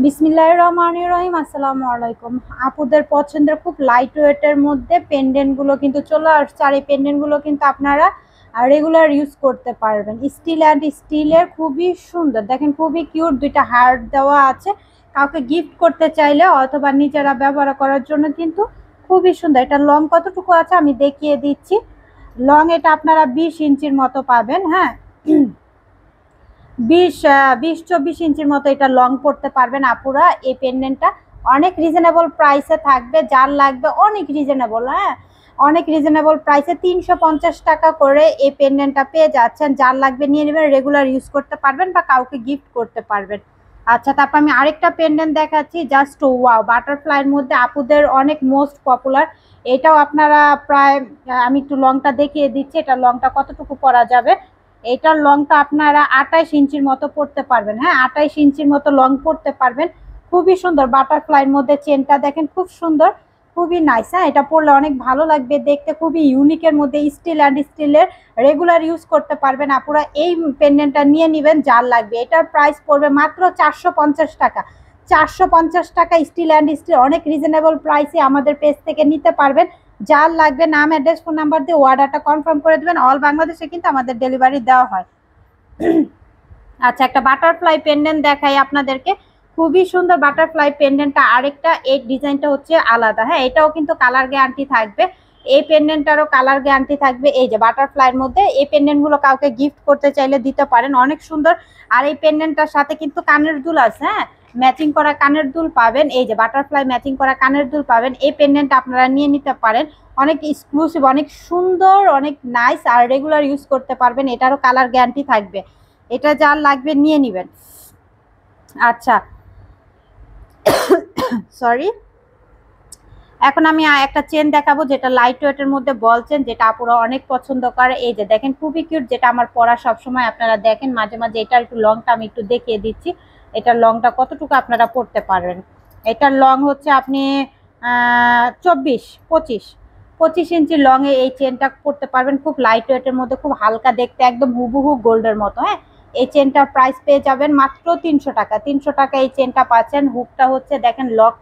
বিসমিল্লাহির রহমানির রহিম। আসসালামু আলাইকুম। আপুদের পছন্দের খুব লাইট ওয়েটের মধ্যে পেন্ডেন্টগুলো কিন্তু চলে আসছে। আর এই পেন্ডেন্টগুলো কিন্তু আপনারা রেগুলার ইউজ করতে পারবেন। স্টিল অ্যান্ড স্টিলের, খুবই সুন্দর, দেখেন খুবই কিউট। দুইটা হার্ট দেওয়া আছে, কাউকে গিফট করতে চাইলে অথবা নিজেরা ব্যবহার করার জন্য কিন্তু খুবই সুন্দর। এটা লং কতটুকু আছে আমি দেখিয়ে দিচ্ছি। লং এটা আপনারা 20 ইঞ্চির মতো পাবেন। হ্যাঁ, 20-24 ইঞ্চির মতো এটা লং পড়তে পারবেন আপুরা। এই পেন্ডেন্টটা অনেক রিজনেবল প্রাইসে থাকবে, যার লাগবে অনেক রিজনেবল। হ্যাঁ, অনেক রিজনেবল প্রাইসে 350 টাকা করে এই পেন্ডেন্টটা পেয়ে যাচ্ছেন। যার লাগবে নিয়ে নেবেন, রেগুলার ইউজ করতে পারবেন বা কাউকে গিফট করতে পারবেন। আচ্ছা, তারপর আমি আরেকটা পেন্ডেন্ট দেখাচ্ছি। জাস্ট ওয়াও, বাটারফ্লাইয়ের মধ্যে আপুদের অনেক মোস্ট পপুলার। এটাও আপনারা প্রায়, আমি একটু লংটা দেখিয়ে দিচ্ছি, এটা লংটা কতটুকু পরা যাবে। এটার লংটা আপনারা 28 ইঞ্চির মতো পড়তে পারবেন। হ্যাঁ, 28 ইঞ্চির মতো লং পড়তে পারবেন। খুবই সুন্দর, বাটারফ্লাইয়ের মধ্যে চেনটা দেখেন খুব সুন্দর, খুবই নাইস। হ্যাঁ, এটা পরলে অনেক ভালো লাগবে দেখতে, খুবই ইউনিকের মধ্যে স্টিল অ্যান্ড স্টিলের, রেগুলার ইউজ করতে পারবেন আপুরা। এই পেন্ডেন্টটা নিয়ে নেবেন যার লাগবে। এটার প্রাইস পড়বে মাত্র 450 টাকা। 450 টাকা স্টিল অ্যান্ড স্টিল, অনেক রিজনেবল প্রাইসে আমাদের পেজ থেকে নিতে পারবেন। যার লাগবে নাম, অ্যাড্রেস, ফোন নাম্বার দিয়ে অর্ডারটা কনফার্ম করে দেবেন। অল বাংলাদেশে কিন্তু আমাদের ডেলিভারি দেওয়া হয়। আচ্ছা, একটা বাটারফ্লাই পেন্ডেন্ট দেখাই আপনাদেরকে, খুবই সুন্দর বাটারফ্লাই পেন্ডেন্টটা। আরেকটা এই ডিজাইনটা হচ্ছে আলাদা। হ্যাঁ, এটাও কিন্তু কালার গ্যারান্টি থাকবে। এই পেন্ডেন্টটারও কালার গ্যারান্টি থাকবে। এই যে বাটারফ্লাইয়ের মধ্যে এই পেন্ডেন্টগুলো কাউকে গিফট করতে চাইলে দিতে পারেন, অনেক সুন্দর। আর এই পেন্ডেন্টটার সাথে কিন্তু কানের দুল আছে। হ্যাঁ, ম্যাচিং করা কানের দুল পাবেন। এই যে বাটারফ্লাই ম্যাচিং করা কানের দুল পাবেন। এই পেন্ডেন্ট আপনারা নিয়ে নিতে পারেন, অনেক এক্সক্লুসিভ, অনেক সুন্দর, অনেক নাইস। আর রেগুলার ইউজ করতে পারবেন, এটারও কালার গ্যারান্টি থাকবে। এটা যার লাগবে নিয়ে নেবেন। আচ্ছা, সরি, এখন আমি একটা চেন দেখাবো যেটা লাইট ওয়েটের মধ্যে বল চেন, যেটা আপুরা অনেক পছন্দ করে। এই যে দেখেন খুবই কিউট, যেটা আমার পরা সবসময় আপনারা দেখেন মাঝে মাঝে। এটার একটু লংটা আমি একটু দেখিয়ে দিচ্ছি, এটার লংটা কতটুকু আপনারা পড়তে পারবেন। এটার লং হচ্ছে আপনি 25 ইঞ্চি লং এ এই চেনটা পড়তে পারবেন। খুব লাইট ওয়েটের মধ্যে, খুব হালকা দেখতে, একদম হুবহু গোল্ডের মতো। হ্যাঁ, এই চেনটার প্রাইস পেয়ে যাবেন মাত্র 300 টাকা। 300 টাকা এই চেনটা পাচ্ছেন। হুকটা হচ্ছে দেখেন লক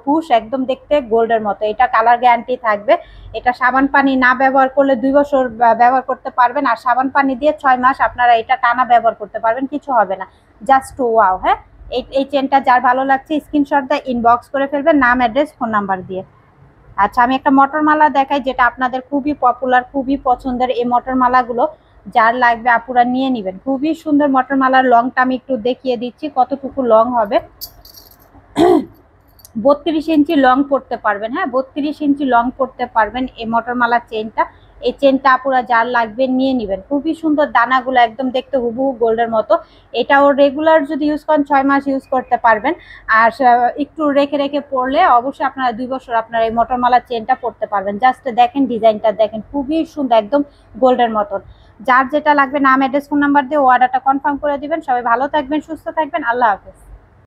পুশ, একদম দেখতে গোল্ডের মতো। এটা কালার গ্যারান্টি থাকবে। এটা সাবান পানি না ব্যবহার করলে 2 বছর ব্যবহার করতে পারবেন। আর সাবান পানি দিয়ে 6 মাস আপনারা এটা টানা ব্যবহার করতে পারবেন, কিছু হবে না। Just wow. হ্যাঁ, এই চেনটা যার ভালো লাগছে স্ক্রিনশট দিয়ে ইনবক্স করে ফেলবেন, নাম, অ্যাড্রেস, ফোন নাম্বার দিয়ে। আচ্ছা, আমি একটা মটর মালা দেখাই, যেটা আপনাদের খুবই পপুলার, খুবই পছন্দের। এই মটর মালাগুলো যার লাগবে আপুরা নিয়ে নেবেন। খুবই সুন্দর মটর মালার লংটা আমি একটু দেখিয়ে দিচ্ছি কতটুকু লং হবে। 32 ইঞ্চি লং পড়তে পারবেন। হ্যাঁ, 32 ইঞ্চি লং পড়তে পারবেন এই মটর মালার চেনটা। এই চেনটা আপুরা যার লাগবে নিয়ে নেবেন। খুবই সুন্দর, দানাগুলো একদম দেখতে হুবহু গোল্ডের মতো। এটাও রেগুলার যদি ইউজ করেন 6 মাস ইউজ করতে পারবেন। আর একটু রেখে রেখে পড়লে অবশ্যই আপনারা 2 বছর আপনারা এই মটর মালার চেনটা পড়তে পারবেন। জাস্ট দেখেন ডিজাইনটা দেখেন, খুবই সুন্দর, একদম গোল্ডের মতন। যার যেটা লাগবে নাম, অ্যাড্রেস, ফোন নাম্বার দিয়ে অর্ডারটা কনফার্ম করে দিবেন। সবাই ভালো থাকবেন, সুস্থ থাকবেন। আল্লাহ হাফেজ।